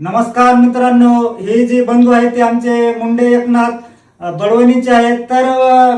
नमस्कार मित्रांनो, हे जे बंधू आहेत ते आमचे मुंडे एकनाथ बळवणीचे आहेत. तर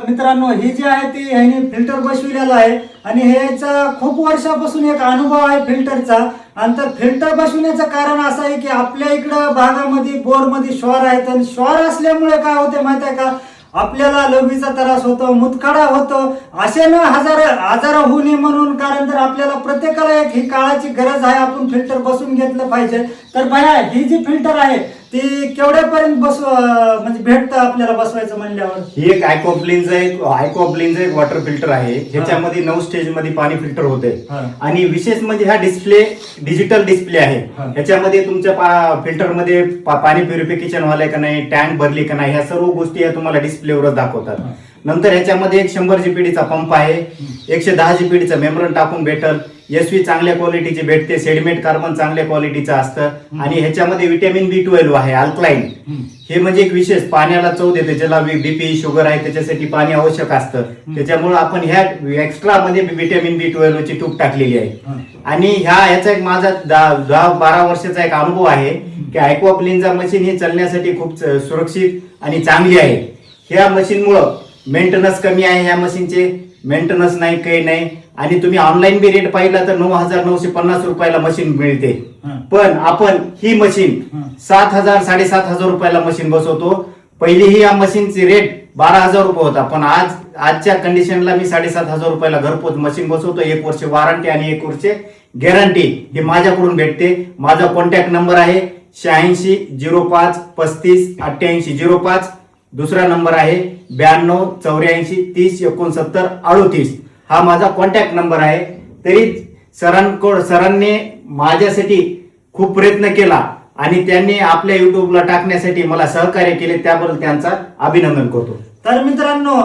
मित्रांनो, ही जी आहे ती ह्यांनी फिल्टर बसविलेला आहे आणि ह्याचा खूप वर्षापासून एक अनुभव आहे फिल्टरचा. आणि तर फिल्टर बसविण्याचं कारण असं आहे की आपल्या इकडं भागामध्ये बोरमध्ये श्वार आहेत आणि श्वार असल्यामुळे काय होते माहिती आहे का, आपल्याला लघवीचा त्रास होतो, मुतखडा होतो, असे न आजार होऊ नये म्हणून. कारण तर आपल्याला प्रत्येकाला एक ही काळाची गरज आहे, आपण फिल्टर बसून घेतलं पाहिजे. तर भया ही जी फिल्टर आहे ती केवढ्यापर्यंत म्हणजे भेटतं आपल्याला बसवायचं म्हणल्यावर? ही एक आयकोब्लिनचं एक वॉटर फिल्टर आहे. ह्याच्यामध्ये 9 स्टेज मध्ये पाणी फिल्टर होते आणि विशेष म्हणजे हा डिस्प्ले डिजिटल डिस्प्ले आहे. ह्याच्यामध्ये तुमच्या फिल्टर मध्ये पाणी प्युरिफिकेशन व्हायला का नाही, टँक भरली का नाही, ह्या सर्व गोष्टी तुम्हाला डिस्प्लेवरच दाखवतात. नंतर ह्याच्यामध्ये एक 100 जीपीडीचा पंप आहे, 110 जीपीडीचा मेम्ब्रेन टाकून भेटल, एसवी चांगल्या क्वालिटीची भेटते, सेडिमेंट कार्बन चांगल्या क्वालिटीचं असतं आणि ह्याच्यामध्ये व्हिटॅमिन B12 आहे, अल्कलाइन. हे म्हणजे एक विशेष पाण्याला चव देते. ज्याला बीपी शुगर आहे त्याच्यासाठी पाणी आवश्यक असतं, त्याच्यामुळे आपण ह्या एक्स्ट्रा मध्ये व्हिटॅमिन B12 ची ट्यूब टाकलेली आहे. आणि ह्याचा एक माझा 10-12 वर्षाचा एक अनुभव आहे की आयकोब्लिनचा मशीन ही चालण्यासाठी खूप सुरक्षित आणि चांगली आहे. ह्या मशीनमुळं मेंटेनन्स कमी आहे, ह्या मशीनचे मेंटेनन्स नाही, काही नाही. आणि तुम्ही ऑनलाईन बी रेट पाहिला तर 9,950 रुपयाला मशीन मिळते. पण आपण ही मशीन 7,000-7,500 रुपयाला मशीन बसवतो. पहिली ही या मशीनची रेट 12,000 रुपये होता, पण आजच्या कंडिशनला मी 7,500 रुपयाला घरपोच मशीन बसवतो. 1 वर्ष वॉरंटी आणि 1 वर्ष गॅरंटी हे माझ्याकडून भेटते. माझा कॉन्टॅक्ट नंबर आहे 86 05 35 88 05. दुसरा नंबर आहे 92 84 30 69 38. हा माझा कॉन्टॅक्ट नंबर आहे. तरी सरांनी माझ्यासाठी खूप प्रयत्न केला आणि त्यांनी आपल्या युट्यूबला टाकण्यासाठी मला सहकार्य केले, त्याबद्दल त्यांचा अभिनंदन करतो. तर मित्रांनो,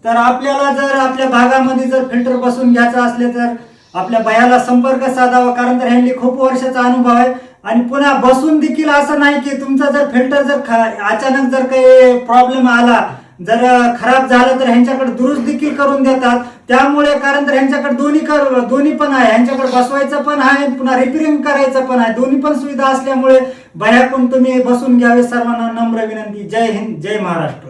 तर आपल्याला जर आपल्या भागामध्ये जर फिल्टर बसून घ्यायचं असले तर आपल्या भयाला संपर्क साधावा. कारण तर ह्यांनी खूप वर्षाचा अनुभव आहे. आणि पुन्हा बसून देखील असं नाही की तुमचा जर फिल्टर जर अचानक जर काही प्रॉब्लेम आला, जर खराब झालं तर ह्यांच्याकडे दुरुस्त देखील करून देतात. त्यामुळे कारण तर ह्यांच्याकडे दोन्ही पण आहे, ह्यांच्याकडे बसवायचं पण आहे, पुन्हा रिपेअरिंग करायचं पण आहे. दोन्ही पण सुविधा असल्यामुळे भयाकडून तुम्ही बसून घ्यावे. सर्वांना नम्र विनंती. जय हिंद, जय महाराष्ट्र.